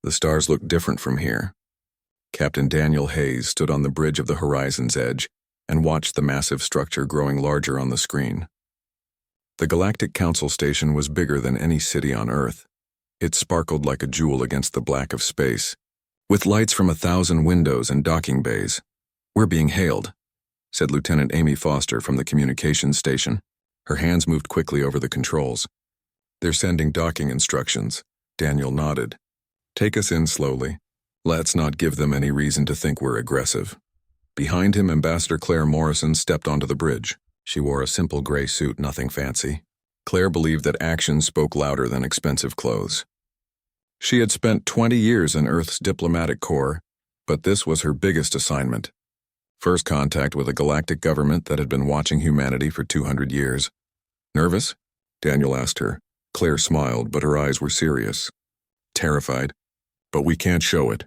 The stars looked different from here. Captain Daniel Hayes stood on the bridge of the horizon's edge and watched the massive structure growing larger on the screen. The Galactic Council station was bigger than any city on Earth. It sparkled like a jewel against the black of space, with lights from 1,000 windows and docking bays. "We're being hailed," said Lieutenant Amy Foster from the communications station. Her hands moved quickly over the controls. "They're sending docking instructions." Daniel nodded. "Take us in slowly. Let's not give them any reason to think we're aggressive." Behind him, Ambassador Claire Morrison stepped onto the bridge. She wore a simple gray suit, nothing fancy. Claire believed that actions spoke louder than expensive clothes. She had spent 20 years in Earth's diplomatic corps, but this was her biggest assignment. First contact with a galactic government that had been watching humanity for 200 years. "Nervous?" Daniel asked her. Claire smiled, but her eyes were serious. "Terrified, but we can't show it."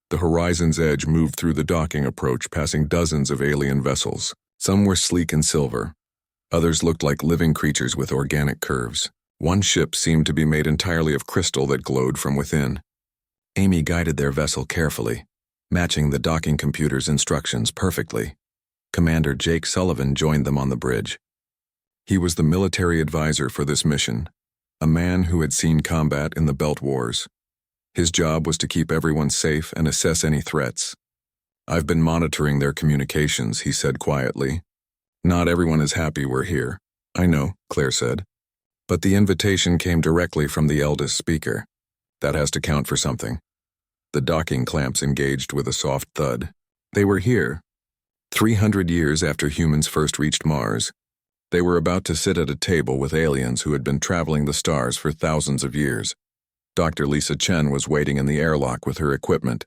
The horizon's edge moved through the docking approach, passing dozens of alien vessels. Some were sleek and silver. Others looked like living creatures with organic curves. One ship seemed to be made entirely of crystal that glowed from within. Amy guided their vessel carefully, matching the docking computer's instructions perfectly. Commander Jake Sullivan joined them on the bridge. He was the military advisor for this mission, a man who had seen combat in the Belt Wars. His job was to keep everyone safe and assess any threats. "I've been monitoring their communications," he said quietly. "Not everyone is happy we're here." "I know," Claire said. "But the invitation came directly from the eldest speaker. That has to count for something." The docking clamps engaged with a soft thud. They were here. 300 years after humans first reached Mars. They were about to sit at a table with aliens who had been traveling the stars for thousands of years. Dr. Lisa Chen was waiting in the airlock with her equipment.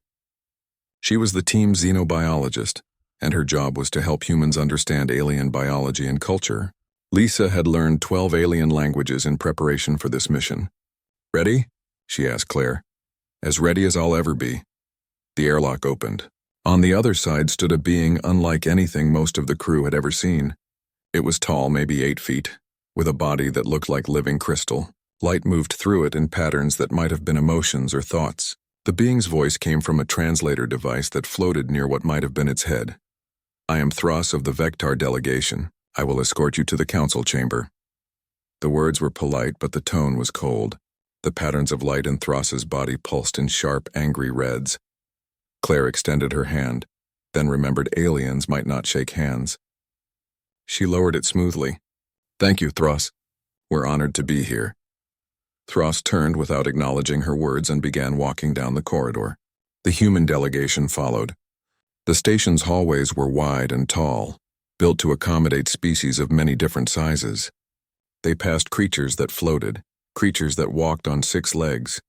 She was the team's xenobiologist, and her job was to help humans understand alien biology and culture. Lisa had learned 12 alien languages in preparation for this mission. "Ready?" she asked Claire. "As ready as I'll ever be." The airlock opened. On the other side stood a being unlike anything most of the crew had ever seen. It was tall, maybe 8 feet, with a body that looked like living crystal. Light moved through it in patterns that might have been emotions or thoughts. The being's voice came from a translator device that floated near what might have been its head. "I am Thros of the Vectar delegation. I will escort you to the council chamber." The words were polite, but the tone was cold. The patterns of light in Thros's body pulsed in sharp, angry reds. Claire extended her hand, then remembered aliens might not shake hands. She lowered it smoothly. "Thank you, Thros. We're honored to be here." Thros turned without acknowledging her words and began walking down the corridor. The human delegation followed. The station's hallways were wide and tall, built to accommodate species of many different sizes. They passed creatures that floated, creatures that walked on 6 legs,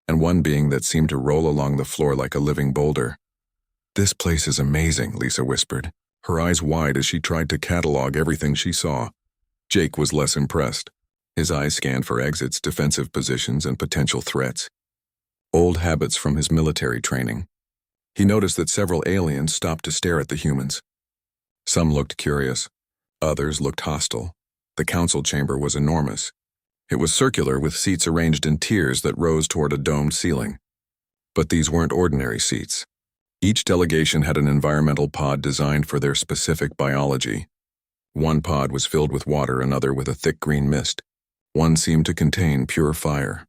and one being that seemed to roll along the floor like a living boulder. "This place is amazing," Lisa whispered, her eyes wide as she tried to catalog everything she saw. Jake was less impressed. His eyes scanned for exits, defensive positions, and potential threats. Old habits from his military training. He noticed that several aliens stopped to stare at the humans. Some looked curious. Others looked hostile. The council chamber was enormous. It was circular, with seats arranged in tiers that rose toward a domed ceiling. But these weren't ordinary seats. Each delegation had an environmental pod designed for their specific biology. One pod was filled with water, another with a thick green mist. One seemed to contain pure fire.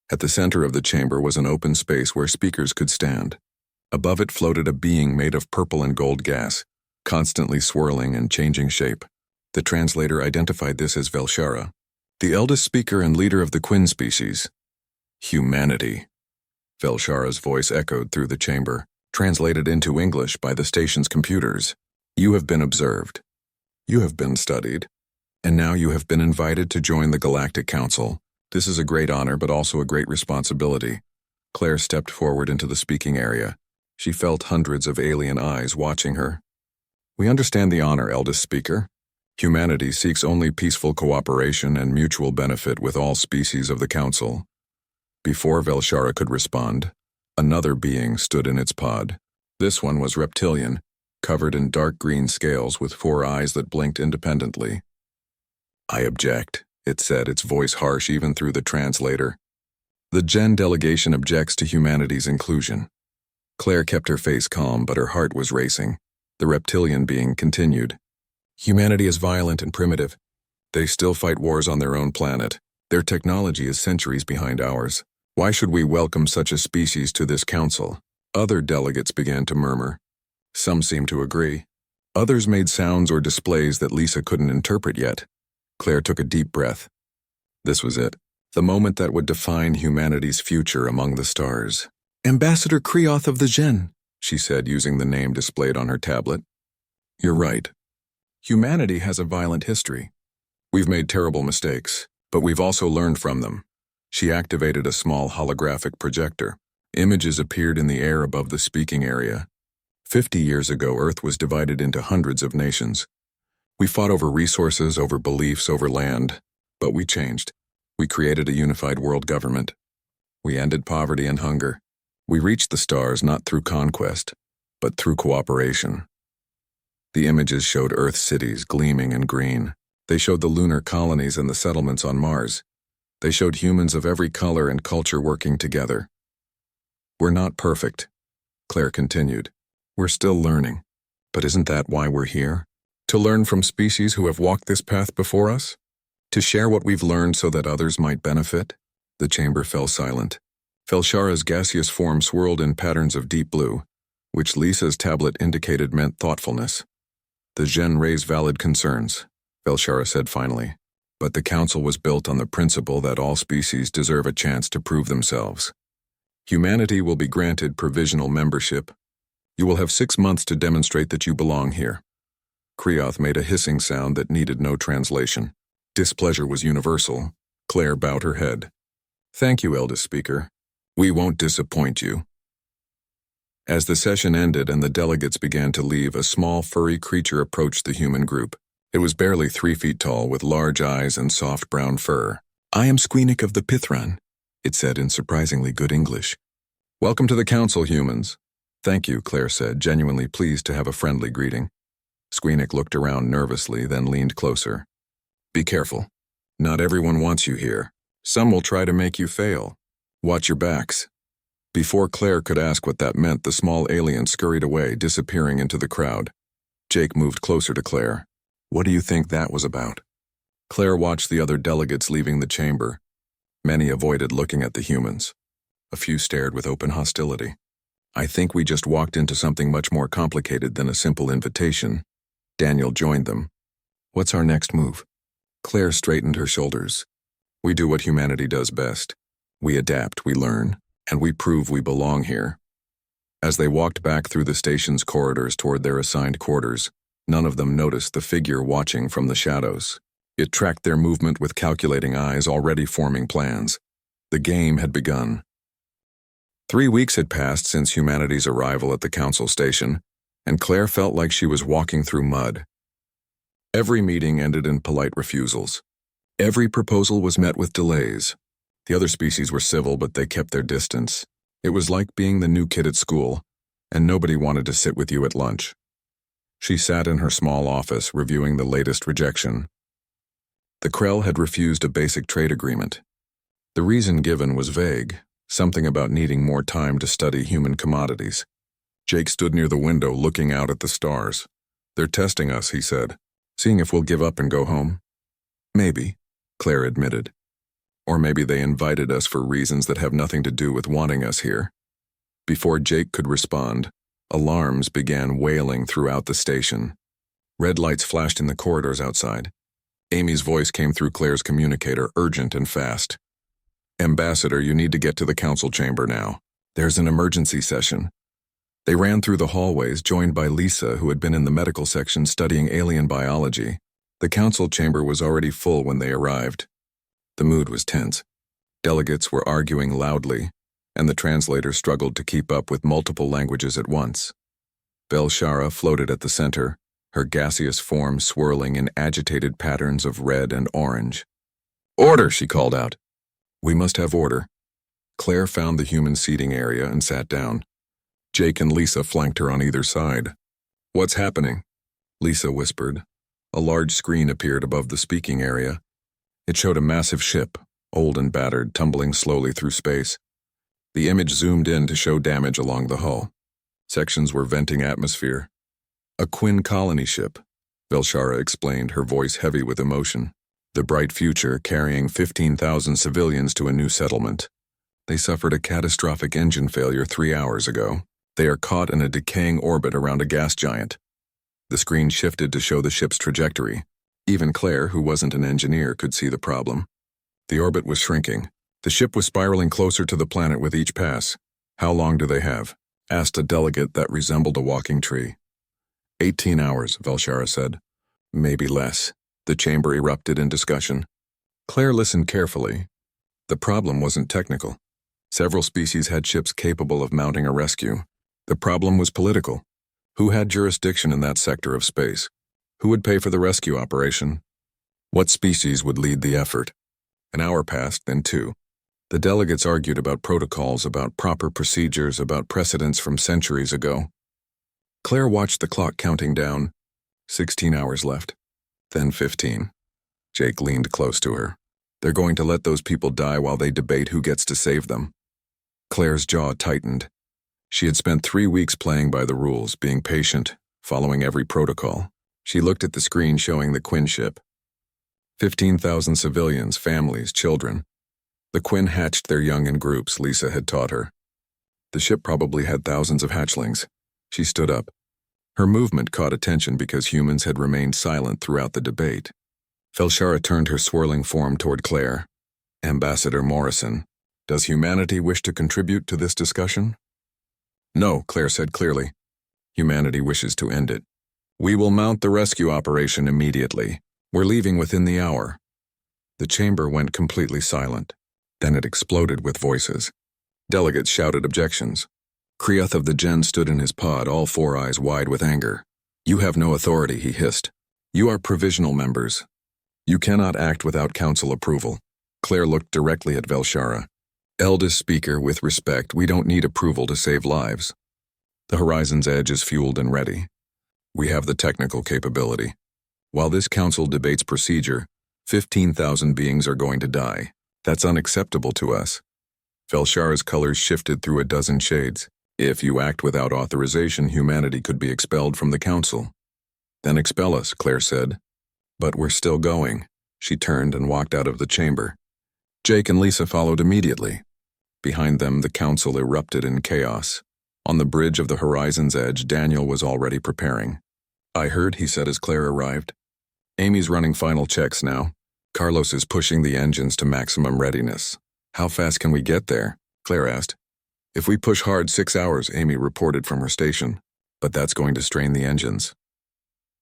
At the center of the chamber was an open space where speakers could stand. Above it floated a being made of purple and gold gas, constantly swirling and changing shape. The translator identified this as Velshara, the eldest speaker and leader of the Quinn species. "Humanity." Velshara's voice echoed through the chamber, translated into English by the station's computers. "You have been observed. You have been studied. And now you have been invited to join the Galactic Council. This is a great honor, but also a great responsibility." Claire stepped forward into the speaking area. She felt hundreds of alien eyes watching her. "We understand the honor, eldest speaker. Humanity seeks only peaceful cooperation and mutual benefit with all species of the Council." Before Velshara could respond, another being stood in its pod. This one was reptilian, covered in dark green scales with 4 eyes that blinked independently. "I object," it said, its voice harsh even through the translator. The Gen delegation objects to humanity's inclusion. Claire kept her face calm, but her heart was racing. The reptilian being continued. Humanity is violent and primitive. They still fight wars on their own planet. Their technology is centuries behind ours. Why should we welcome such a species to this council? Other delegates began to murmur. Some seemed to agree. Others made sounds or displays that Lisa couldn't interpret yet. Claire took a deep breath. This was it. The moment that would define humanity's future among the stars. Ambassador Kreoth of the Gen, she said, using the name displayed on her tablet. You're right. Humanity has a violent history. We've made terrible mistakes, but we've also learned from them. She activated a small holographic projector. Images appeared in the air above the speaking area. 50 years ago, Earth was divided into hundreds of nations. We fought over resources, over beliefs, over land, but we changed. We created a unified world government. We ended poverty and hunger. We reached the stars not through conquest, but through cooperation. The images showed Earth cities gleaming in green. They showed the lunar colonies and the settlements on Mars. They showed humans of every color and culture working together. We're not perfect, Claire continued. We're still learning. But isn't that why we're here? To learn from species who have walked this path before us? To share what we've learned so that others might benefit? The chamber fell silent. Felshara's gaseous form swirled in patterns of deep blue, which Lisa's tablet indicated meant thoughtfulness. The Gen raised valid concerns, Felshara said finally, but the council was built on the principle that all species deserve a chance to prove themselves. Humanity will be granted provisional membership. You will have 6 months to demonstrate that you belong here. Kreoth made a hissing sound that needed no translation. Displeasure was universal. Claire bowed her head. Thank you, eldest speaker. We won't disappoint you. As the session ended and the delegates began to leave, a small furry creature approached the human group. It was barely 3 feet tall, with large eyes and soft brown fur. I am Squeenik of the Pithran, it said in surprisingly good English. Welcome to the council, humans. Thank you, Claire said, genuinely pleased to have a friendly greeting. Squeenik looked around nervously, then leaned closer. Be careful. Not everyone wants you here. Some will try to make you fail. Watch your backs. Before Claire could ask what that meant, the small alien scurried away, disappearing into the crowd. Jake moved closer to Claire. What do you think that was about? Claire watched the other delegates leaving the chamber. Many avoided looking at the humans. A few stared with open hostility. I think we just walked into something much more complicated than a simple invitation. Daniel joined them. What's our next move? Claire straightened her shoulders. We do what humanity does best. We adapt, we learn, and we prove we belong here. As they walked back through the station's corridors toward their assigned quarters, none of them noticed the figure watching from the shadows. It tracked their movement with calculating eyes, already forming plans. The game had begun. 3 weeks had passed since humanity's arrival at the council station, and Claire felt like she was walking through mud. Every meeting ended in polite refusals. Every proposal was met with delays. The other species were civil, but they kept their distance. It was like being the new kid at school, and nobody wanted to sit with you at lunch. She sat in her small office, reviewing the latest rejection. The Krell had refused a basic trade agreement. The reason given was vague, something about needing more time to study human commodities. Jake stood near the window, looking out at the stars. They're testing us, he said. Seeing if we'll give up and go home? Maybe, Claire admitted. Or maybe they invited us for reasons that have nothing to do with wanting us here. Before Jake could respond, alarms began wailing throughout the station. Red lights flashed in the corridors outside. Amy's voice came through Claire's communicator, urgent and fast. Ambassador, you need to get to the council chamber now. There's an emergency session. They ran through the hallways, joined by Lisa, who had been in the medical section studying alien biology. The council chamber was already full when they arrived. The mood was tense. Delegates were arguing loudly, and the translator struggled to keep up with multiple languages at once. Belshara floated at the center, her gaseous form swirling in agitated patterns of red and orange. Order, she called out. We must have order. Claire found the human seating area and sat down. Jake and Lisa flanked her on either side. What's happening? Lisa whispered. A large screen appeared above the speaking area. It showed a massive ship, old and battered, tumbling slowly through space. The image zoomed in to show damage along the hull. Sections were venting atmosphere. A Quinn colony ship, Velshara explained, her voice heavy with emotion. The bright future carrying 15,000 civilians to a new settlement. They suffered a catastrophic engine failure 3 hours ago. They are caught in a decaying orbit around a gas giant. The screen shifted to show the ship's trajectory. Even Claire, who wasn't an engineer, could see the problem. The orbit was shrinking. The ship was spiraling closer to the planet with each pass. How long do they have? Asked a delegate that resembled a walking tree. 18 hours, Velshara said. Maybe less. The chamber erupted in discussion. Claire listened carefully. The problem wasn't technical. Several species had ships capable of mounting a rescue. The problem was political. Who had jurisdiction in that sector of space? Who would pay for the rescue operation? What species would lead the effort? An hour passed, then 2. The delegates argued about protocols, about proper procedures, about precedents from centuries ago. Claire watched the clock counting down. 16 hours left. Then 15. Jake leaned close to her. They're going to let those people die while they debate who gets to save them. Claire's jaw tightened. She had spent 3 weeks playing by the rules, being patient, following every protocol. She looked at the screen showing the Quinn ship. 15,000 civilians, families, children. The Quinn hatched their young in groups, Lisa had taught her. The ship probably had thousands of hatchlings. She stood up. Her movement caught attention because humans had remained silent throughout the debate. Velshara turned her swirling form toward Claire. Ambassador Morrison, does humanity wish to contribute to this discussion? No, Claire said clearly. Humanity wishes to end it. We will mount the rescue operation immediately. We're leaving within the hour. The chamber went completely silent. Then it exploded with voices. Delegates shouted objections. Kriath of the Gen stood in his pod, all 4 eyes wide with anger. You have no authority, he hissed. You are provisional members. You cannot act without council approval. Claire looked directly at Velshara. Eldest speaker, with respect, we don't need approval to save lives. The Horizon's Edge is fueled and ready. We have the technical capability. While this council debates procedure, 15,000 beings are going to die. That's unacceptable to us. Velshara's colors shifted through a dozen shades. If you act without authorization, humanity could be expelled from the council. Then expel us, Claire said. But we're still going. She turned and walked out of the chamber. Jake and Lisa followed immediately. Behind them, the council erupted in chaos. On the bridge of the Horizon's Edge, Daniel was already preparing. I heard, he said as Claire arrived. Amy's running final checks now. Carlos is pushing the engines to maximum readiness. How fast can we get there? Claire asked. If we push hard, 6 hours, Amy reported from her station. But that's going to strain the engines.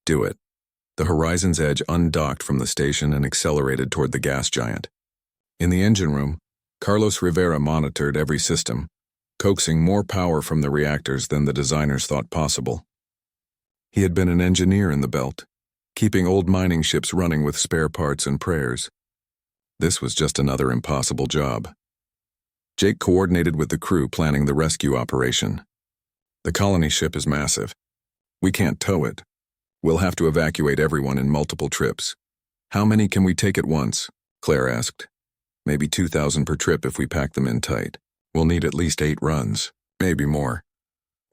Do it. The Horizon's Edge undocked from the station and accelerated toward the gas giant. In the engine room, Carlos Rivera monitored every system, coaxing more power from the reactors than the designers thought possible. He had been an engineer in the belt, keeping old mining ships running with spare parts and prayers. This was just another impossible job. Jake coordinated with the crew planning the rescue operation. The colony ship is massive. We can't tow it. We'll have to evacuate everyone in multiple trips. How many can we take at once? Claire asked. Maybe 2,000 per trip if we pack them in tight. We'll need at least 8 runs, maybe more.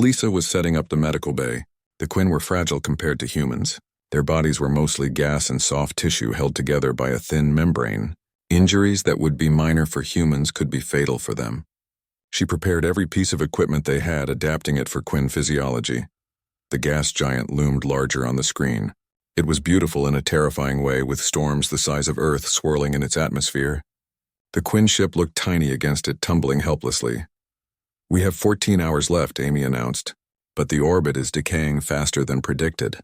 Lisa was setting up the medical bay. The Quinn were fragile compared to humans. Their bodies were mostly gas and soft tissue held together by a thin membrane. Injuries that would be minor for humans could be fatal for them. She prepared every piece of equipment they had, adapting it for Quinn physiology. The gas giant loomed larger on the screen. It was beautiful in a terrifying way, with storms the size of Earth swirling in its atmosphere. The Quinn ship looked tiny against it, tumbling helplessly. We have 14 hours left, Amy announced, but the orbit is decaying faster than predicted.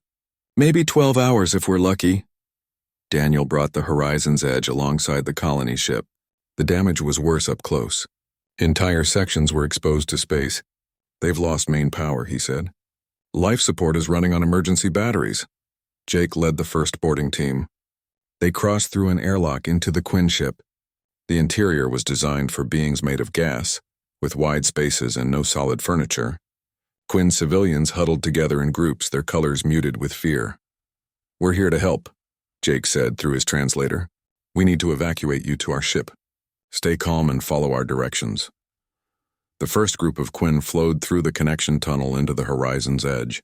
Maybe 12 hours if we're lucky. Daniel brought the Horizon's Edge alongside the colony ship. The damage was worse up close. Entire sections were exposed to space. They've lost main power, he said. Life support is running on emergency batteries. Jake led the first boarding team. They crossed through an airlock into the Quinn ship. The interior was designed for beings made of gas, with wide spaces and no solid furniture. Quinn civilians huddled together in groups, their colors muted with fear. We're here to help, Jake said through his translator. We need to evacuate you to our ship. Stay calm and follow our directions. The first group of Quinn flowed through the connection tunnel into the horizon's edge.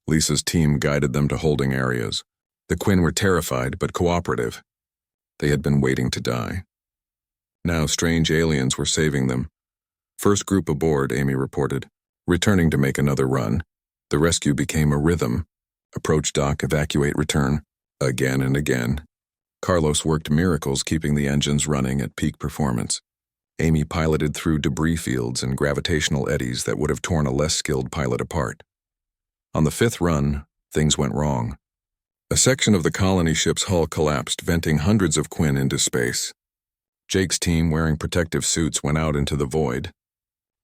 Lisa's team guided them to holding areas. The Quinn were terrified but cooperative. They had been waiting to die. Now strange aliens were saving them. First group aboard, Amy reported, returning to make another run. The rescue became a rhythm. Approach dock, evacuate, return. Again and again. Carlos worked miracles keeping the engines running at peak performance. Amy piloted through debris fields and gravitational eddies that would have torn a less skilled pilot apart. On the fifth run, things went wrong. A section of the colony ship's hull collapsed, venting hundreds of Quinn into space. Jake's team, wearing protective suits, went out into the void.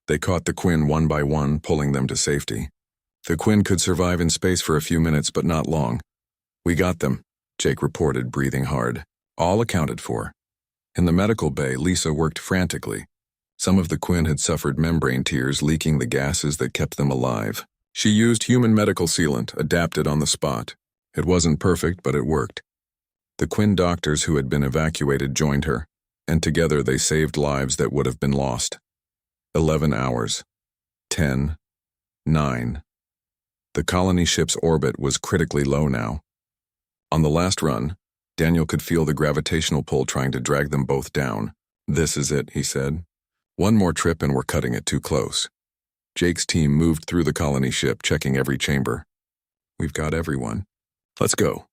They caught the Quinn one by one, pulling them to safety. The Quinn could survive in space for a few minutes, but not long. We got them, Jake reported, breathing hard. All accounted for. In the medical bay, Lisa worked frantically. Some of the Quinn had suffered membrane tears, leaking the gases that kept them alive. She used human medical sealant, adapted on the spot. It wasn't perfect, but it worked. The Quinn doctors who had been evacuated joined her, and together they saved lives that would have been lost. 11 hours. 10. 9. The colony ship's orbit was critically low now. On the last run, Daniel could feel the gravitational pull trying to drag them both down. This is it, he said. One more trip and we're cutting it too close. Jake's team moved through the colony ship, checking every chamber. We've got everyone. Let's go.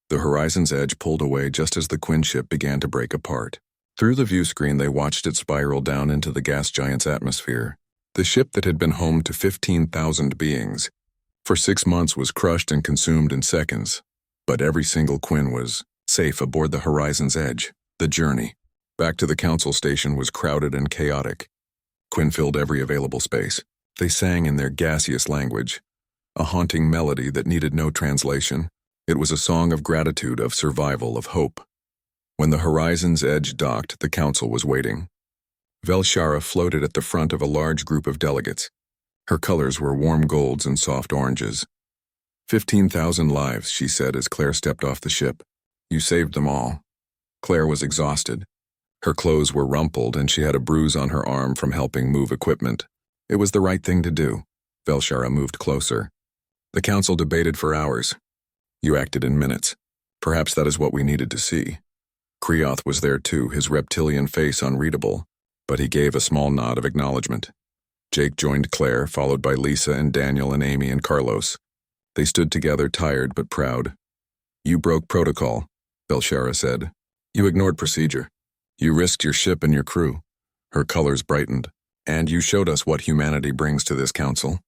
The horizon's edge pulled away just as the Quinn ship began to break apart. Through the view screen, they watched it spiral down into the gas giant's atmosphere. The ship that had been home to 15,000 beings for 6 months was crushed and consumed in seconds. But every single Quinn was safe aboard the horizon's edge. The journey back to the council station was crowded and chaotic. Quinn filled every available space. They sang in their gaseous language, a haunting melody that needed no translation. It was a song of gratitude, of survival, of hope. When the horizon's edge docked, the council was waiting. Velshara floated at the front of a large group of delegates. Her colors were warm golds and soft oranges. 15,000 lives, she said as Claire stepped off the ship. You saved them all. Claire was exhausted. Her clothes were rumpled and she had a bruise on her arm from helping move equipment. It was the right thing to do. Velshara moved closer. The council debated for hours. You acted in minutes. Perhaps that is what we needed to see. Kreoth was there too, his reptilian face unreadable, but he gave a small nod of acknowledgement. Jake joined Claire, followed by Lisa and Daniel and Amy and Carlos. They stood together, tired but proud. You broke protocol, Velshara said. You ignored procedure. You risked your ship and your crew. Her colors brightened. And you showed us what humanity brings to this council.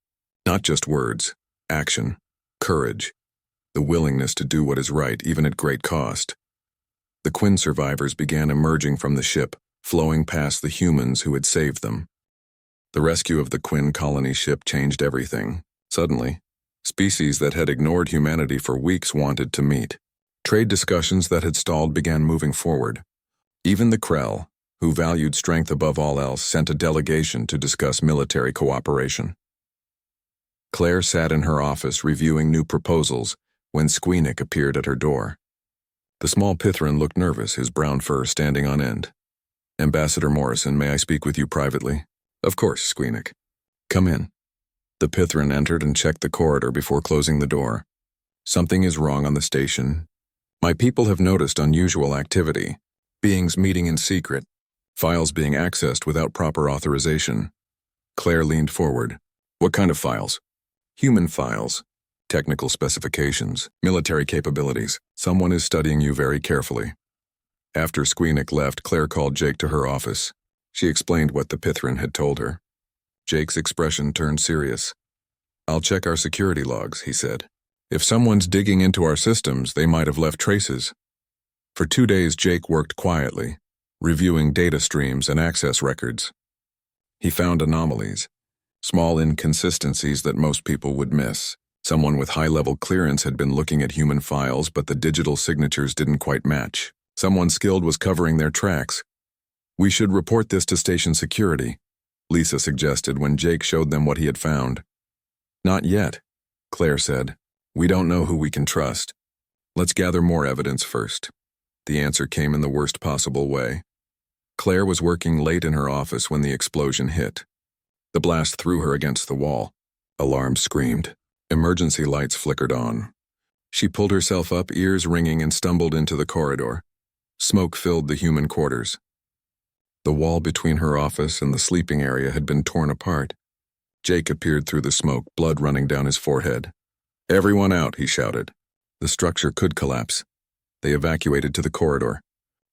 Not just words, action, courage, the willingness to do what is right, even at great cost. The Quinn survivors began emerging from the ship, flowing past the humans who had saved them. The rescue of the Quinn colony ship changed everything. Suddenly, species that had ignored humanity for weeks wanted to meet. Trade discussions that had stalled began moving forward. Even the Krell, who valued strength above all else, sent a delegation to discuss military cooperation. Claire sat in her office reviewing new proposals when Squeenik appeared at her door. The small Pithran looked nervous, his brown fur standing on end. Ambassador Morrison, may I speak with you privately? Of course, Squeenik. Come in. The Pithran entered and checked the corridor before closing the door. Something is wrong on the station. My people have noticed unusual activity. Beings meeting in secret. Files being accessed without proper authorization. Claire leaned forward. What kind of files? Human files. Technical specifications. Military capabilities. Someone is studying you very carefully. After Squeenik left, Claire called Jake to her office. She explained what the Pithran had told her. Jake's expression turned serious. I'll check our security logs, he said. If someone's digging into our systems, they might have left traces. For 2 days, Jake worked quietly, reviewing data streams and access records. He found anomalies, small inconsistencies that most people would miss. Someone with high-level clearance had been looking at human files, but the digital signatures didn't quite match. Someone skilled was covering their tracks. We should report this to station security, Lisa suggested when Jake showed them what he had found. Not yet, Claire said. We don't know who we can trust. Let's gather more evidence first. The answer came in the worst possible way. Claire was working late in her office when the explosion hit. The blast threw her against the wall. Alarms screamed. Emergency lights flickered on. She pulled herself up, ears ringing, and stumbled into the corridor. Smoke filled the human quarters. The wall between her office and the sleeping area had been torn apart. Jake appeared through the smoke, blood running down his forehead. "Everyone out," he shouted. The structure could collapse. They evacuated to the corridor.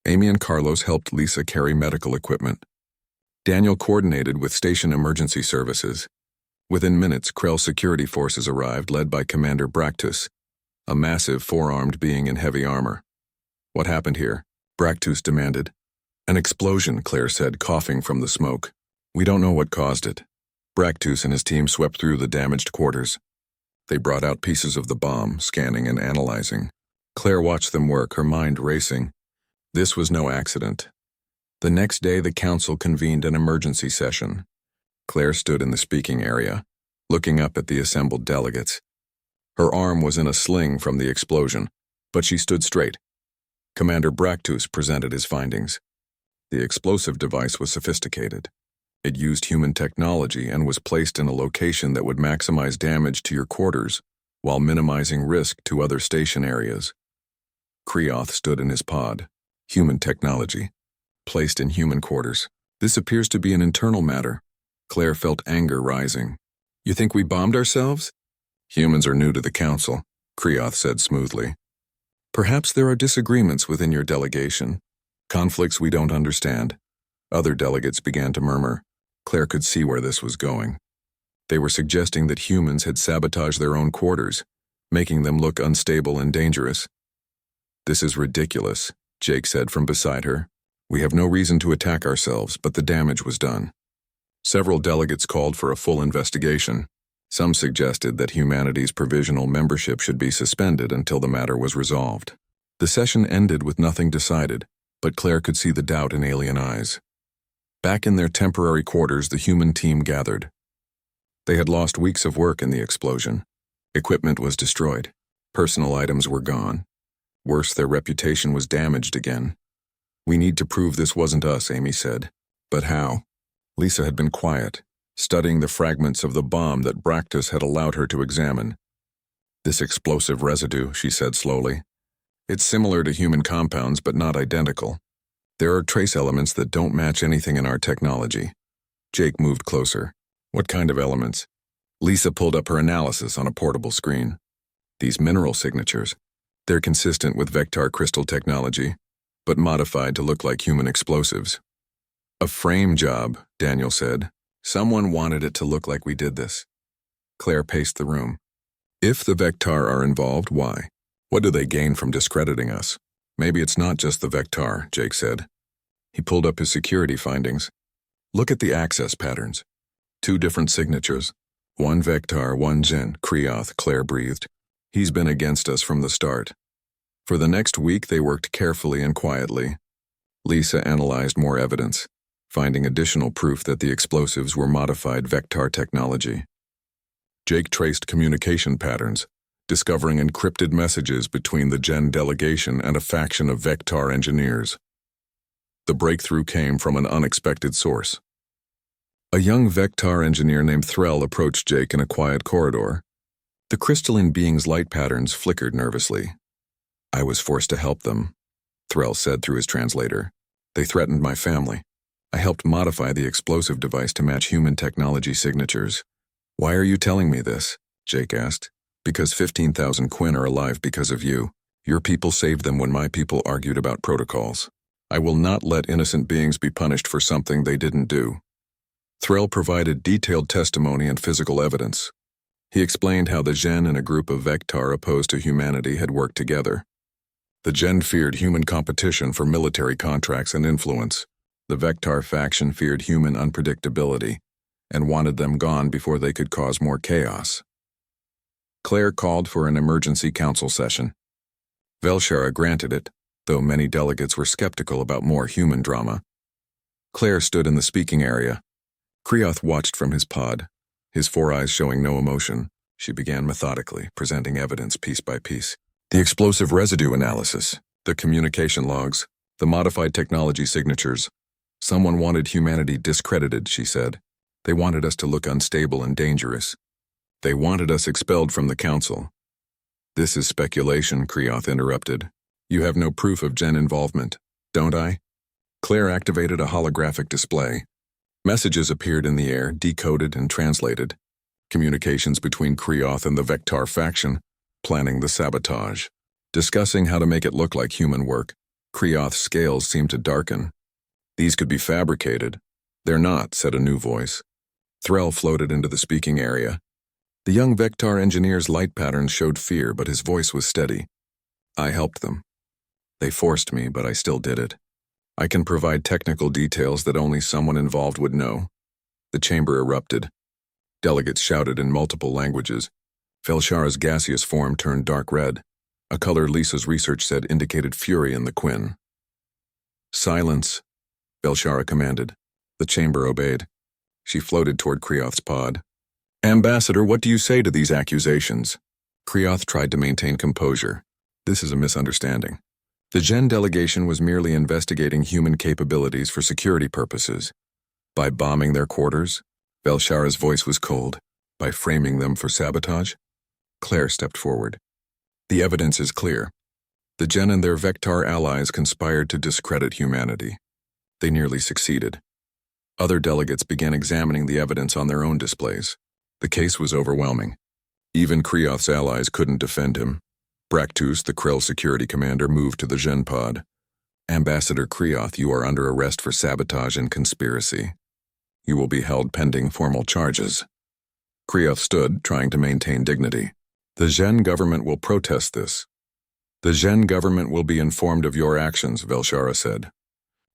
Amy and Carlos helped Lisa carry medical equipment. Daniel coordinated with station emergency services. Within minutes, Krell security forces arrived, led by Commander Bractus, a massive four-armed being in heavy armor. "What happened here?" Bractus demanded. "An explosion," Claire said, coughing from the smoke. "We don't know what caused it." Bractus and his team swept through the damaged quarters. They brought out pieces of the bomb, scanning and analyzing. Claire watched them work, her mind racing. This was no accident. The next day, the council convened an emergency session. Claire stood in the speaking area, looking up at the assembled delegates. Her arm was in a sling from the explosion, but she stood straight. Commander Bractus presented his findings. The explosive device was sophisticated. It used human technology and was placed in a location that would maximize damage to your quarters while minimizing risk to other station areas. Kreoth stood in his pod. Human technology. Placed in human quarters. This appears to be an internal matter. Claire felt anger rising. "You think we bombed ourselves?" "Humans are new to the council," Kreoth said smoothly. "Perhaps there are disagreements within your delegation. Conflicts we don't understand." Other delegates began to murmur. Claire could see where this was going. They were suggesting that humans had sabotaged their own quarters, making them look unstable and dangerous. "This is ridiculous," Jake said from beside her. "We have no reason to attack ourselves, but the damage was done." Several delegates called for a full investigation. Some suggested that humanity's provisional membership should be suspended until the matter was resolved. The session ended with nothing decided, but Claire could see the doubt in alien eyes. Back in their temporary quarters, the human team gathered. They had lost weeks of work in the explosion. Equipment was destroyed. Personal items were gone. Worse, their reputation was damaged again. "We need to prove this wasn't us," Amy said. "But how?" Lisa had been quiet, studying the fragments of the bomb that Bractus had allowed her to examine. "This explosive residue," she said slowly. "It's similar to human compounds, but not identical. There are trace elements that don't match anything in our technology." Jake moved closer. "What kind of elements?" Lisa pulled up her analysis on a portable screen. "These mineral signatures. They're consistent with Vectar crystal technology, but modified to look like human explosives." "A frame job," Daniel said. "Someone wanted it to look like we did this." Claire paced the room. "If the Vectar are involved, why? What do they gain from discrediting us?" "Maybe it's not just the Vectar," Jake said. He pulled up his security findings. "Look at the access patterns. 2 different signatures. One Vectar, one Gen." "Kreoth," Claire breathed. "He's been against us from the start." For the next week, they worked carefully and quietly. Lisa analyzed more evidence, finding additional proof that the explosives were modified Vectar technology. Jake traced communication patterns, discovering encrypted messages between the Gen delegation and a faction of Vectar engineers. The breakthrough came from an unexpected source. A young Vectar engineer named Threll approached Jake in a quiet corridor. The crystalline being's light patterns flickered nervously. "I was forced to help them," Threll said through his translator. "They threatened my family. I helped modify the explosive device to match human technology signatures." "Why are you telling me this?" Jake asked. "Because 15,000 Quinn are alive because of you. Your people saved them when my people argued about protocols. I will not let innocent beings be punished for something they didn't do." Threll provided detailed testimony and physical evidence. He explained how the Gen and a group of Vectar opposed to humanity had worked together. The Gen feared human competition for military contracts and influence. The Vectar faction feared human unpredictability and wanted them gone before they could cause more chaos. Claire called for an emergency council session. Velshara granted it, though many delegates were skeptical about more human drama. Claire stood in the speaking area. Kreoth watched from his pod, his 4 eyes showing no emotion. She began methodically, presenting evidence piece by piece. The explosive residue analysis, the communication logs, the modified technology signatures. Someone wanted humanity discredited, she said. They wanted us to look unstable and dangerous. They wanted us expelled from the council. This is speculation, Kreoth interrupted. You have no proof of Gen involvement, don't I? Claire activated a holographic display. Messages appeared in the air, decoded and translated. Communications between Kreoth and the Vectar faction, planning the sabotage. Discussing how to make it look like human work, Kreoth's scales seemed to darken. These could be fabricated. They're not, said a new voice. Threll floated into the speaking area. The young Vectar engineer's light patterns showed fear, but his voice was steady. I helped them. They forced me, but I still did it. I can provide technical details that only someone involved would know. The chamber erupted. Delegates shouted in multiple languages. Velshara's gaseous form turned dark red. A color Lisa's research said indicated fury in the Quinn. Silence, Velshara commanded. The chamber obeyed. She floated toward Kreoth's pod. Ambassador, what do you say to these accusations? Kreoth tried to maintain composure. This is a misunderstanding. The Gen delegation was merely investigating human capabilities for security purposes. By bombing their quarters, Velshara's voice was cold. By framing them for sabotage? Claire stepped forward. The evidence is clear. The Gen and their Vectar allies conspired to discredit humanity. They nearly succeeded. Other delegates began examining the evidence on their own displays. The case was overwhelming. Even Kreoth's allies couldn't defend him. Bractus, the Krell security commander, moved to the Gen pod. Ambassador Kreoth, you are under arrest for sabotage and conspiracy. You will be held pending formal charges. Kreoth stood, trying to maintain dignity. The Gen government will protest this. The Gen government will be informed of your actions, Velshara said.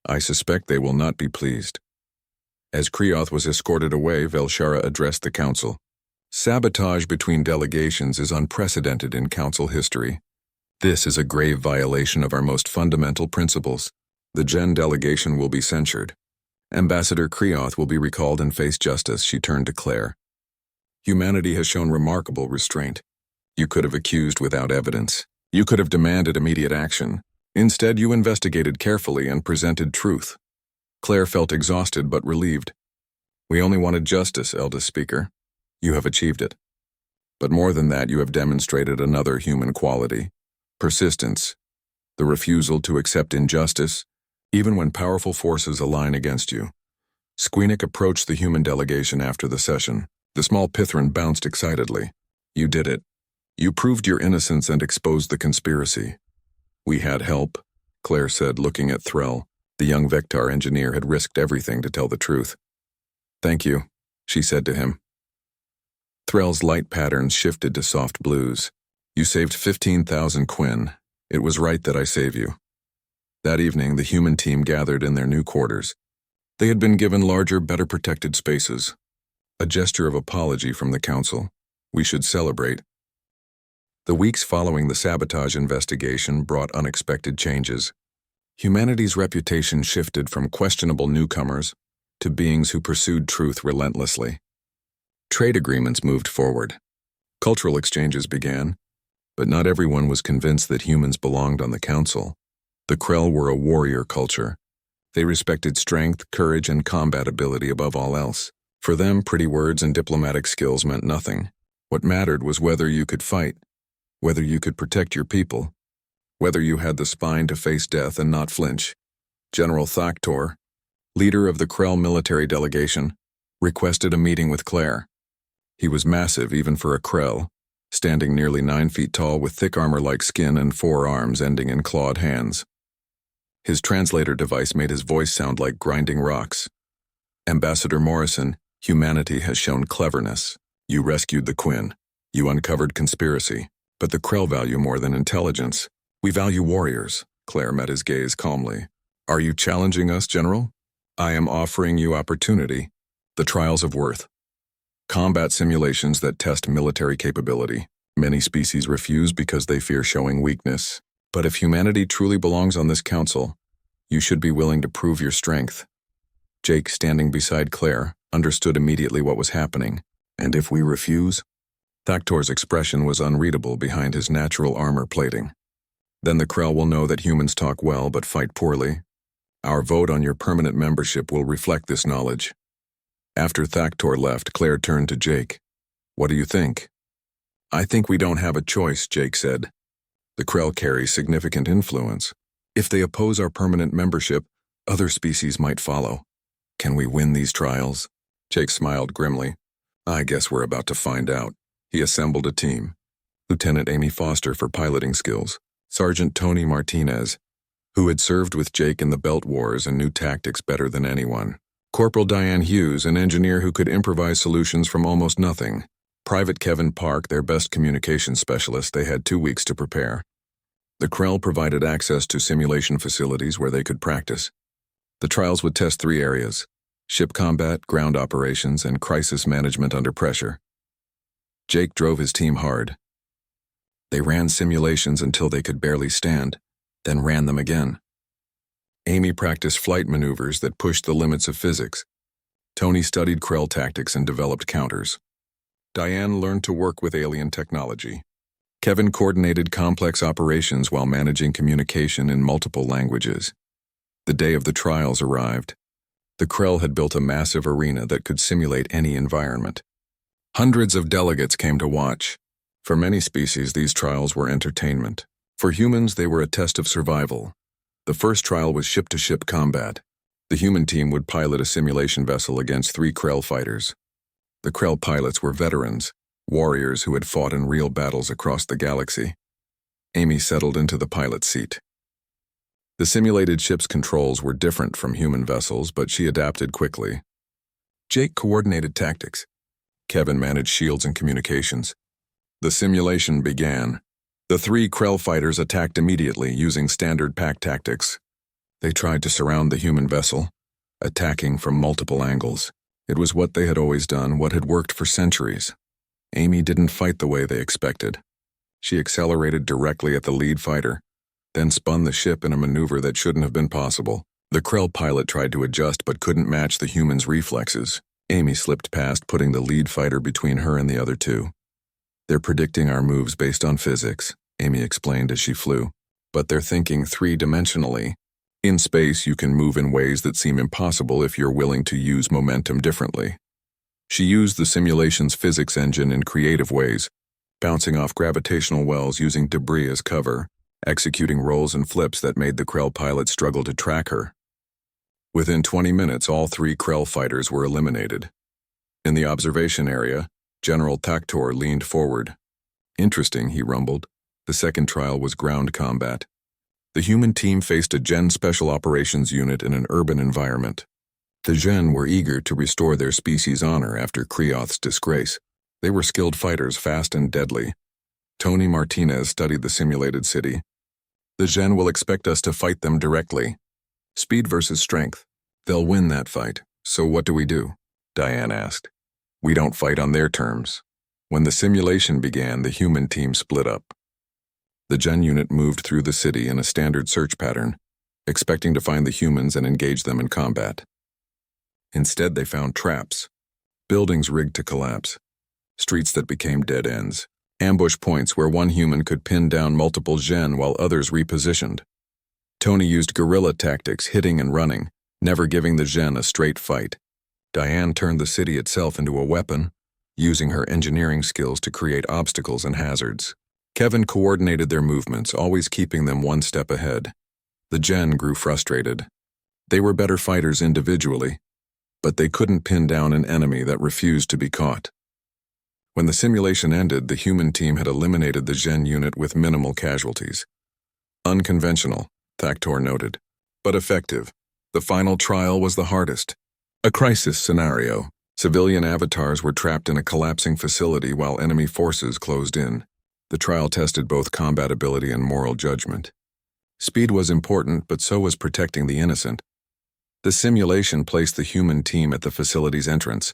I suspect they will not be pleased. As Kreoth was escorted away, Velshara addressed the council. Sabotage between delegations is unprecedented in council history. This is a grave violation of our most fundamental principles. The Gen delegation will be censured. Ambassador Kreoth will be recalled and face justice, she turned to Claire. Humanity has shown remarkable restraint. You could have accused without evidence. You could have demanded immediate action. Instead, you investigated carefully and presented truth. Claire felt exhausted but relieved. We only wanted justice, eldest speaker. You have achieved it. But more than that, you have demonstrated another human quality. Persistence. The refusal to accept injustice, even when powerful forces align against you. Squeenix approached the human delegation after the session. The small Pithran bounced excitedly. You did it. You proved your innocence and exposed the conspiracy. We had help, Claire said, looking at Threll. The young Vectar engineer had risked everything to tell the truth. Thank you, she said to him. Threll's light patterns shifted to soft blues. You saved 15,000 Quinn. It was right that I save you. That evening, the human team gathered in their new quarters. They had been given larger, better protected spaces. A gesture of apology from the council. We should celebrate. The weeks following the sabotage investigation brought unexpected changes. Humanity's reputation shifted from questionable newcomers to beings who pursued truth relentlessly. Trade agreements moved forward. Cultural exchanges began, but not everyone was convinced that humans belonged on the council. The Krell were a warrior culture. They respected strength, courage, and combat ability above all else. For them, pretty words and diplomatic skills meant nothing. What mattered was whether you could fight, whether you could protect your people, whether you had the spine to face death and not flinch. General Thaktor, leader of the Krell military delegation, requested a meeting with Claire. He was massive even for a Krell, standing nearly 9 feet tall with thick armor-like skin and 4 arms ending in clawed hands. His translator device made his voice sound like grinding rocks. Ambassador Morrison, humanity has shown cleverness. You rescued the Quinn. You uncovered conspiracy. But the Krell value more than intelligence. We value warriors. Claire met his gaze calmly. Are you challenging us, General? I am offering you opportunity. The trials of worth. Combat simulations that test military capability. Many species refuse because they fear showing weakness. But if humanity truly belongs on this council, you should be willing to prove your strength. Jake, standing beside Claire, understood immediately what was happening. And if we refuse? Thaktor's expression was unreadable behind his natural armor plating. Then the Krell will know that humans talk well but fight poorly. Our vote on your permanent membership will reflect this knowledge. After Thaktor left, Claire turned to Jake. What do you think? I think we don't have a choice, Jake said. The Krell carry significant influence. If they oppose our permanent membership, other species might follow. Can we win these trials? Jake smiled grimly. I guess we're about to find out. He assembled a team. Lieutenant Amy Foster for piloting skills, Sergeant Tony Martinez, who had served with Jake in the Belt Wars and knew tactics better than anyone. Corporal Diane Hughes, an engineer who could improvise solutions from almost nothing. Private Kevin Park, their best communications specialist. They had 2 weeks to prepare. The Krell provided access to simulation facilities where they could practice. The trials would test 3 areas: ship combat, ground operations, and crisis management under pressure. Jake drove his team hard. They ran simulations until they could barely stand, then ran them again. Amy practiced flight maneuvers that pushed the limits of physics. Tony studied Krell tactics and developed counters. Diane learned to work with alien technology. Kevin coordinated complex operations while managing communication in multiple languages. The day of the trials arrived. The Krell had built a massive arena that could simulate any environment. Hundreds of delegates came to watch. For many species, these trials were entertainment. For humans, they were a test of survival. The first trial was ship-to-ship combat. The human team would pilot a simulation vessel against 3 Krell fighters. The Krell pilots were veterans, warriors who had fought in real battles across the galaxy. Amy settled into the pilot's seat. The simulated ship's controls were different from human vessels, but she adapted quickly. Jake coordinated tactics. Kevin managed shields and communications. The simulation began. The 3 Krell fighters attacked immediately using standard pack tactics. They tried to surround the human vessel, attacking from multiple angles. It was what they had always done, what had worked for centuries. Amy didn't fight the way they expected. She accelerated directly at the lead fighter, then spun the ship in a maneuver that shouldn't have been possible. The Krell pilot tried to adjust but couldn't match the human's reflexes. Amy slipped past, putting the lead fighter between her and the other 2. They're predicting our moves based on physics, Amy explained as she flew. But they're thinking 3-dimensionally. In space, you can move in ways that seem impossible if you're willing to use momentum differently. She used the simulation's physics engine in creative ways, bouncing off gravitational wells using debris as cover, executing rolls and flips that made the Krell pilot struggle to track her. Within 20 minutes, all 3 Krell fighters were eliminated. In the observation area, General Thaktor leaned forward. Interesting, he rumbled. The second trial was ground combat. The human team faced a Gen Special Operations unit in an urban environment. The Gen were eager to restore their species' honor after Kreoth's disgrace. They were skilled fighters, fast and deadly. Tony Martinez studied the simulated city. The Gen will expect us to fight them directly. Speed versus strength. They'll win that fight. So what do we do? Diane asked. We don't fight on their terms. When the simulation began, the human team split up. The Gen unit moved through the city in a standard search pattern, expecting to find the humans and engage them in combat. Instead, they found traps, buildings rigged to collapse, streets that became dead ends, ambush points where one human could pin down multiple Gen while others repositioned. Tony used guerrilla tactics, hitting and running, never giving the Gen a straight fight. Diane turned the city itself into a weapon, using her engineering skills to create obstacles and hazards. Kevin coordinated their movements, always keeping them one step ahead. The Gen grew frustrated. They were better fighters individually, but they couldn't pin down an enemy that refused to be caught. When the simulation ended, the human team had eliminated the Gen unit with minimal casualties. Unconventional, Thaktor noted, but effective. The final trial was the hardest. A crisis scenario. Civilian avatars were trapped in a collapsing facility while enemy forces closed in. The trial tested both combat ability and moral judgment. Speed was important, but so was protecting the innocent. The simulation placed the human team at the facility's entrance.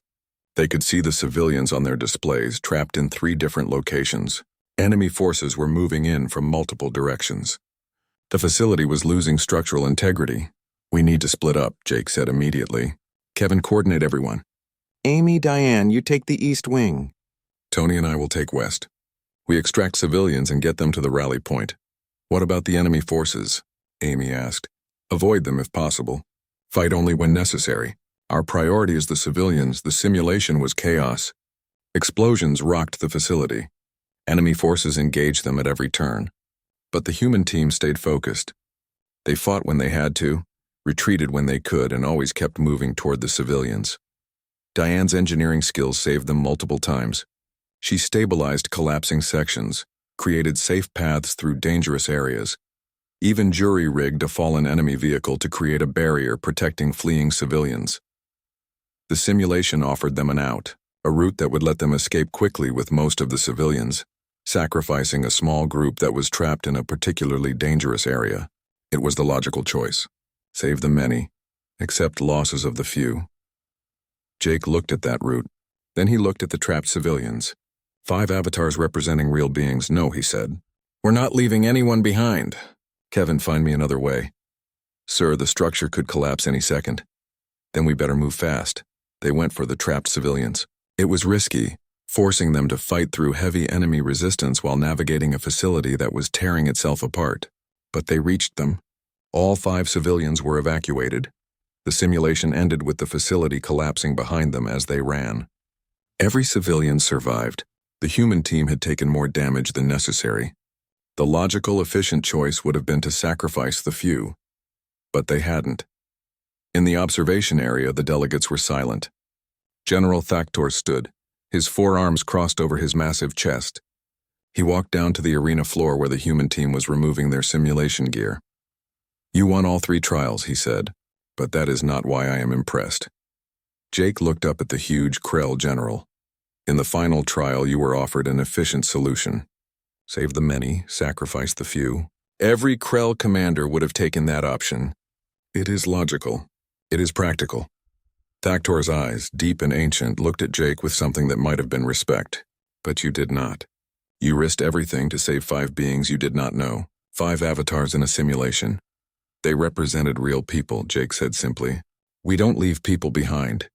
They could see the civilians on their displays, trapped in 3 different locations. Enemy forces were moving in from multiple directions. The facility was losing structural integrity. We need to split up, Jake said immediately. Kevin, coordinate everyone. Amy, Diane, you take the east wing. Tony and I will take west. We extract civilians and get them to the rally point. What about the enemy forces? Amy asked. Avoid them if possible. Fight only when necessary. Our priority is the civilians. The simulation was chaos. Explosions rocked the facility. Enemy forces engaged them at every turn. But the human team stayed focused. They fought when they had to, retreated when they could, and always kept moving toward the civilians. Diane's engineering skills saved them multiple times. She stabilized collapsing sections, created safe paths through dangerous areas, even jury-rigged a fallen enemy vehicle to create a barrier protecting fleeing civilians. The simulation offered them an out, a route that would let them escape quickly with most of the civilians, sacrificing a small group that was trapped in a particularly dangerous area. It was the logical choice. Save the many, accept losses of the few. Jake looked at that route. Then he looked at the trapped civilians. 5 avatars representing real beings. No, he said. We're not leaving anyone behind. Kevin, find me another way. Sir, the structure could collapse any second. Then we better move fast. They went for the trapped civilians. It was risky, forcing them to fight through heavy enemy resistance while navigating a facility that was tearing itself apart. But they reached them. All 5 civilians were evacuated. The simulation ended with the facility collapsing behind them as they ran. Every civilian survived. The human team had taken more damage than necessary. The logical, efficient choice would have been to sacrifice the few. But they hadn't. In the observation area, the delegates were silent. General Thaktor stood, his forearms crossed over his massive chest. He walked down to the arena floor where the human team was removing their simulation gear. You won all 3 trials, he said, but that is not why I am impressed. Jake looked up at the huge Krell general. In the final trial, you were offered an efficient solution. Save the many, sacrifice the few. Every Krell commander would have taken that option. It is logical. It is practical. Thaktor's eyes, deep and ancient, looked at Jake with something that might have been respect. But you did not. You risked everything to save 5 beings you did not know. 5 avatars in a simulation. They represented real people, Jake said simply. We don't leave people behind.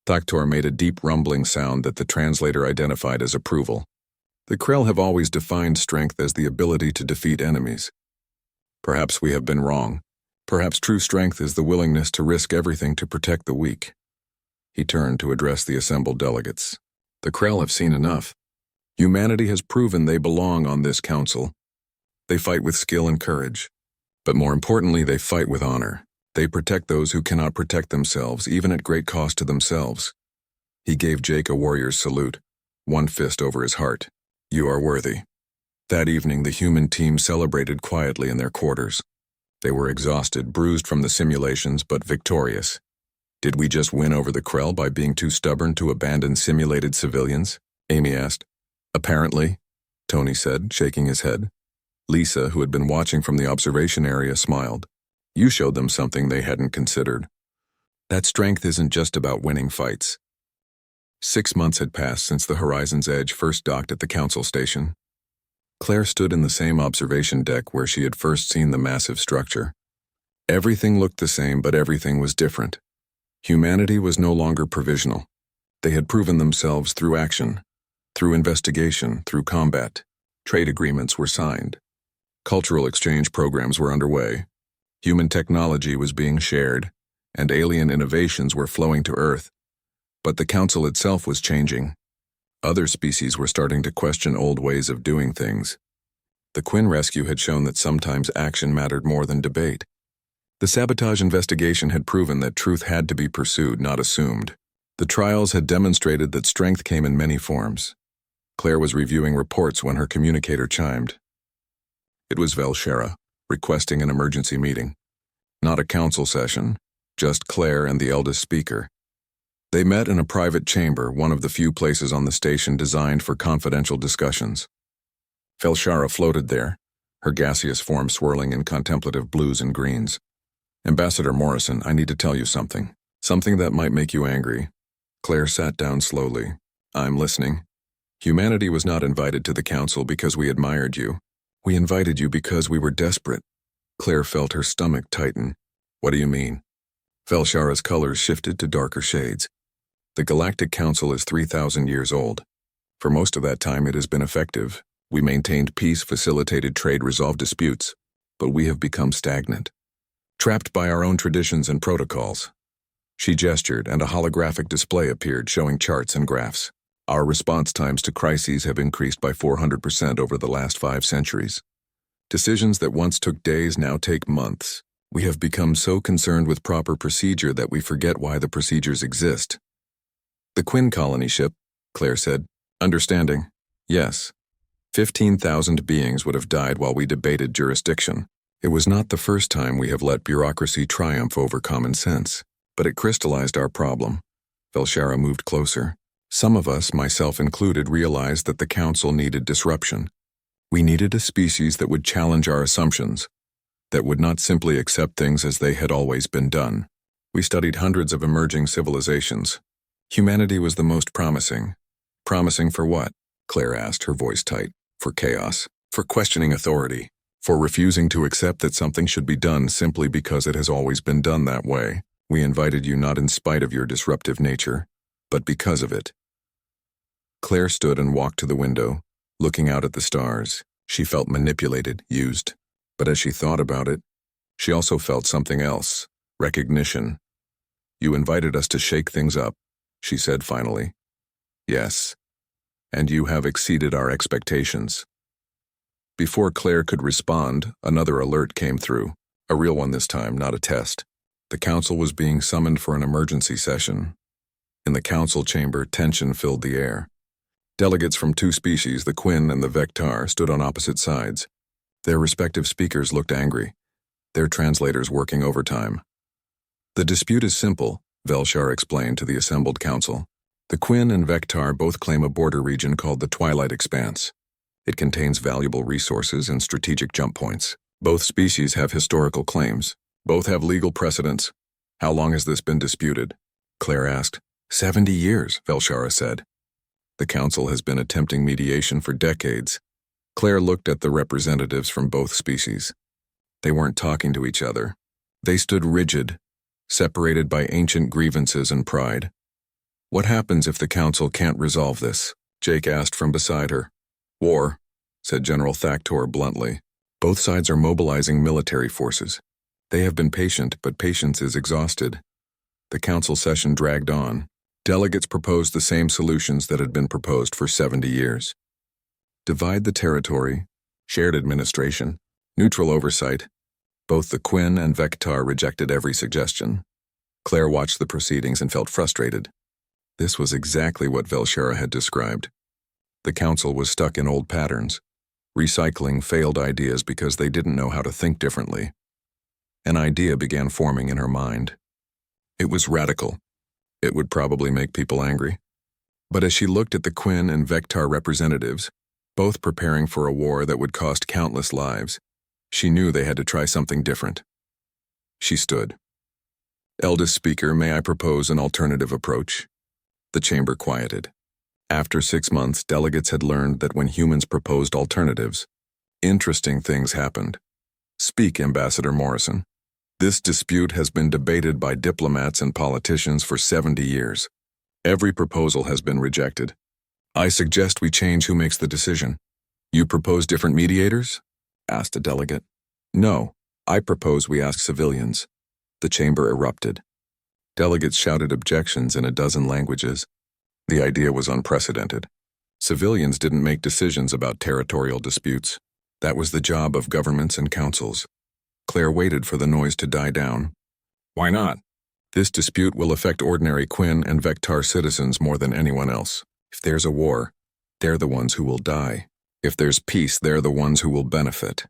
Thaktor made a deep rumbling sound that the translator identified as approval. The Krell have always defined strength as the ability to defeat enemies. Perhaps we have been wrong. Perhaps true strength is the willingness to risk everything to protect the weak. He turned to address the assembled delegates. The Krell have seen enough. Humanity has proven they belong on this council. They fight with skill and courage. But more importantly, they fight with honor. They protect those who cannot protect themselves, even at great cost to themselves. He gave Jake a warrior's salute, one fist over his heart. You are worthy. That evening, the human team celebrated quietly in their quarters. They were exhausted, bruised from the simulations, but victorious. Did we just win over the Krell by being too stubborn to abandon simulated civilians? Amy asked. Apparently, Tony said, shaking his head. Lisa, who had been watching from the observation area, smiled. You showed them something they hadn't considered. That strength isn't just about winning fights. 6 months had passed since the Horizon's Edge first docked at the council station. Claire stood in the same observation deck where she had first seen the massive structure. Everything looked the same, but everything was different. Humanity was no longer provisional. They had proven themselves through action, through investigation, through combat. Trade agreements were signed. Cultural exchange programs were underway. Human technology was being shared, and alien innovations were flowing to Earth. But the council itself was changing. Other species were starting to question old ways of doing things. The Quinn rescue had shown that sometimes action mattered more than debate. The sabotage investigation had proven that truth had to be pursued, not assumed. The trials had demonstrated that strength came in many forms. Claire was reviewing reports when her communicator chimed. It was Velshera, requesting an emergency meeting. Not a council session, just Claire and the eldest speaker. They met in a private chamber, one of the few places on the station designed for confidential discussions. Velshara floated there, her gaseous form swirling in contemplative blues and greens. Ambassador Morrison, I need to tell you something. Something that might make you angry. Claire sat down slowly. I'm listening. Humanity was not invited to the council because we admired you. We invited you because we were desperate. Claire felt her stomach tighten. What do you mean? Velshara's colors shifted to darker shades. The Galactic Council is 3,000 years old. For most of that time, it has been effective. We maintained peace, facilitated trade, resolved disputes, but we have become stagnant. Trapped by our own traditions and protocols. She gestured, and a holographic display appeared showing charts and graphs. Our response times to crises have increased by 400% over the last 5 centuries. Decisions that once took days now take months. We have become so concerned with proper procedure that we forget why the procedures exist. The Quinn colony ship, Claire said. Understanding. Yes. 15,000 beings would have died while we debated jurisdiction. It was not the first time we have let bureaucracy triumph over common sense, but it crystallized our problem. Velshara moved closer. Some of us, myself included, realized that the Council needed disruption. We needed a species that would challenge our assumptions, that would not simply accept things as they had always been done. We studied hundreds of emerging civilizations. Humanity was the most promising. Promising for what? Claire asked, her voice tight. For chaos. For questioning authority. For refusing to accept that something should be done simply because it has always been done that way. We invited you not in spite of your disruptive nature, but because of it. Claire stood and walked to the window, looking out at the stars. She felt manipulated, used. But as she thought about it, she also felt something else. Recognition. You invited us to shake things up, she said finally. Yes. And you have exceeded our expectations. Before Claire could respond, another alert came through. A real one this time, not a test. The Council was being summoned for an emergency session. In the Council chamber, tension filled the air. Delegates from 2 species, the Quinn and the Vectar, stood on opposite sides. Their respective speakers looked angry, their translators working overtime. The dispute is simple, Velshar explained to the assembled council. The Quinn and Vectar both claim a border region called the Twilight Expanse. It contains valuable resources and strategic jump points. Both species have historical claims. Both have legal precedents. How long has this been disputed? Claire asked. 70 years, Velshara said. The council has been attempting mediation for decades. Claire looked at the representatives from both species. They weren't talking to each other. They stood rigid, separated by ancient grievances and pride. What happens if the council can't resolve this? Jake asked from beside her. War, said General Thaktor bluntly. Both sides are mobilizing military forces. They have been patient, but patience is exhausted. The council session dragged on. Delegates proposed the same solutions that had been proposed for 70 years. Divide the territory, shared administration, neutral oversight. Both the Quinn and Vectar rejected every suggestion. Claire watched the proceedings and felt frustrated. This was exactly what Velshara had described. The council was stuck in old patterns, recycling failed ideas because they didn't know how to think differently. An idea began forming in her mind. It was radical. It would probably make people angry. But as she looked at the Quinn and Vectar representatives, both preparing for a war that would cost countless lives, she knew they had to try something different. She stood. Eldest speaker, may I propose an alternative approach? The chamber quieted. After 6 months, delegates had learned that when humans proposed alternatives, interesting things happened. Speak, Ambassador Morrison. This dispute has been debated by diplomats and politicians for 70 years. Every proposal has been rejected. I suggest we change who makes the decision. You propose different mediators? Asked a delegate. No, I propose we ask civilians. The chamber erupted. Delegates shouted objections in a dozen languages. The idea was unprecedented. Civilians didn't make decisions about territorial disputes. That was the job of governments and councils. Claire waited for the noise to die down. Why not? This dispute will affect ordinary Quinn and Vectar citizens more than anyone else. If there's a war, they're the ones who will die. If there's peace, they're the ones who will benefit.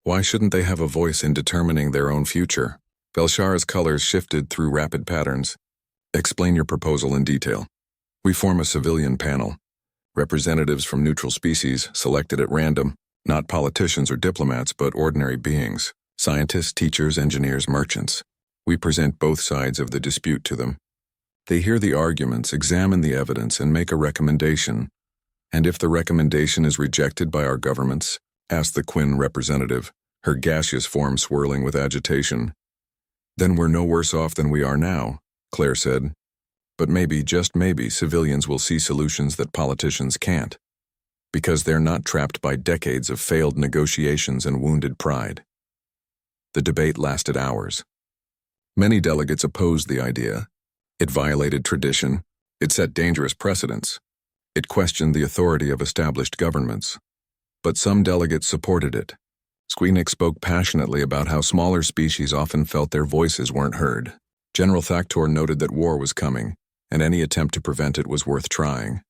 Why shouldn't they have a voice in determining their own future? Velshara's colors shifted through rapid patterns. Explain your proposal in detail. We form a civilian panel. Representatives from neutral species, selected at random, not politicians or diplomats, but ordinary beings. Scientists, teachers, engineers, merchants. We present both sides of the dispute to them. They hear the arguments, examine the evidence, and make a recommendation. And if the recommendation is rejected by our governments, asked the Quinn representative, her gaseous form swirling with agitation. Then we're no worse off than we are now, Claire said. But maybe, just maybe, civilians will see solutions that politicians can't. Because they're not trapped by decades of failed negotiations and wounded pride. The debate lasted hours. Many delegates opposed the idea. It violated tradition. It set dangerous precedents. It questioned the authority of established governments. But some delegates supported it. Squeenick spoke passionately about how smaller species often felt their voices weren't heard. General Thaktor noted that war was coming, and any attempt to prevent it was worth trying.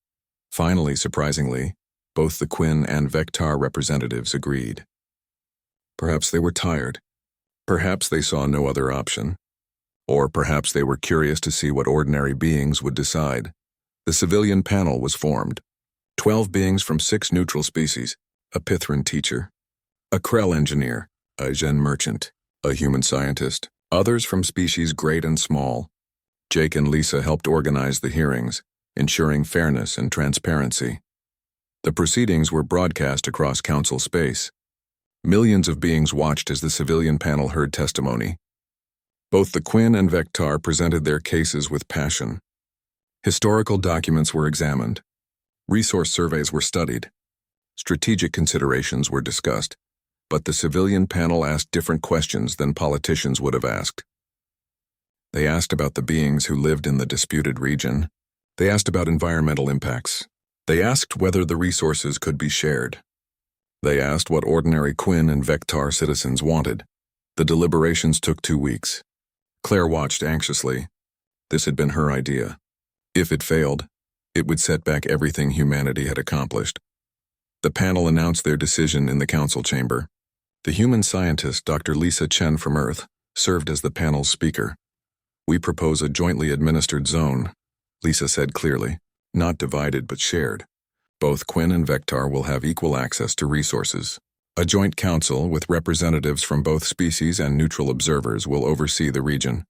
Finally, surprisingly, both the Quinn and Vectar representatives agreed. Perhaps they were tired. Perhaps they saw no other option. Or perhaps they were curious to see what ordinary beings would decide. The civilian panel was formed. 12 beings from 6 neutral species, a Pithran teacher, a Krell engineer, a Gen merchant, a human scientist, others from species great and small. Jake and Lisa helped organize the hearings, ensuring fairness and transparency. The proceedings were broadcast across council space. Millions of beings watched as the civilian panel heard testimony. Both the Quinn and Vectar presented their cases with passion. Historical documents were examined. Resource surveys were studied. Strategic considerations were discussed, but the civilian panel asked different questions than politicians would have asked. They asked about the beings who lived in the disputed region. They asked about environmental impacts. They asked whether the resources could be shared. They asked what ordinary Quinn and Vectar citizens wanted. The deliberations took 2 weeks. Claire watched anxiously. This had been her idea. If it failed, it would set back everything humanity had accomplished. The panel announced their decision in the council chamber. The human scientist, Dr. Lisa Chen from Earth, served as the panel's speaker. "We propose a jointly administered zone," Lisa said clearly, "not divided but shared. Both Quinn and Vectar will have equal access to resources. A joint council with representatives from both species and neutral observers will oversee the region.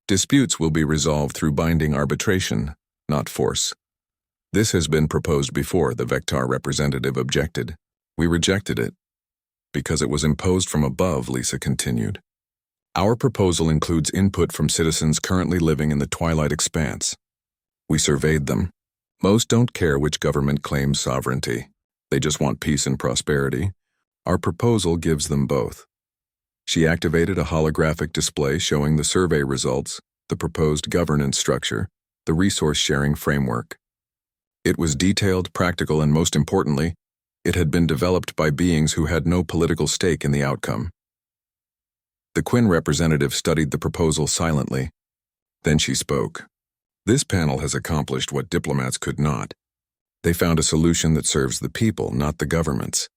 Disputes will be resolved through binding arbitration, not force. This has been proposed before," the Vectar representative objected. "We rejected it. Because it was imposed from above," Lisa continued. "Our proposal includes input from citizens currently living in the Twilight Expanse. We surveyed them. Most don't care which government claims sovereignty. They just want peace and prosperity. Our proposal gives them both." She activated a holographic display showing the survey results, the proposed governance structure, the resource-sharing framework. It was detailed, practical, and most importantly, it had been developed by beings who had no political stake in the outcome. The Quinn representative studied the proposal silently. Then she spoke. "This panel has accomplished what diplomats could not. They found a solution that serves the people, not the governments.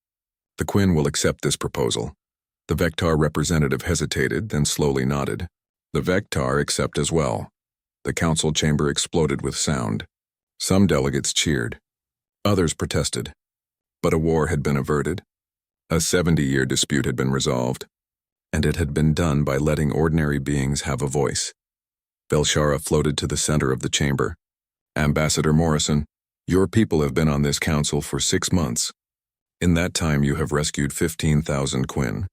The Quinn will accept this proposal." The Vectar representative hesitated, then slowly nodded. "The Vectar accept as well." The council chamber exploded with sound. Some delegates cheered. Others protested. But a war had been averted. A 70-year dispute had been resolved. And it had been done by letting ordinary beings have a voice. Belshara floated to the center of the chamber. "Ambassador Morrison, your people have been on this council for 6 months. In that time you have rescued 15,000 Quinn.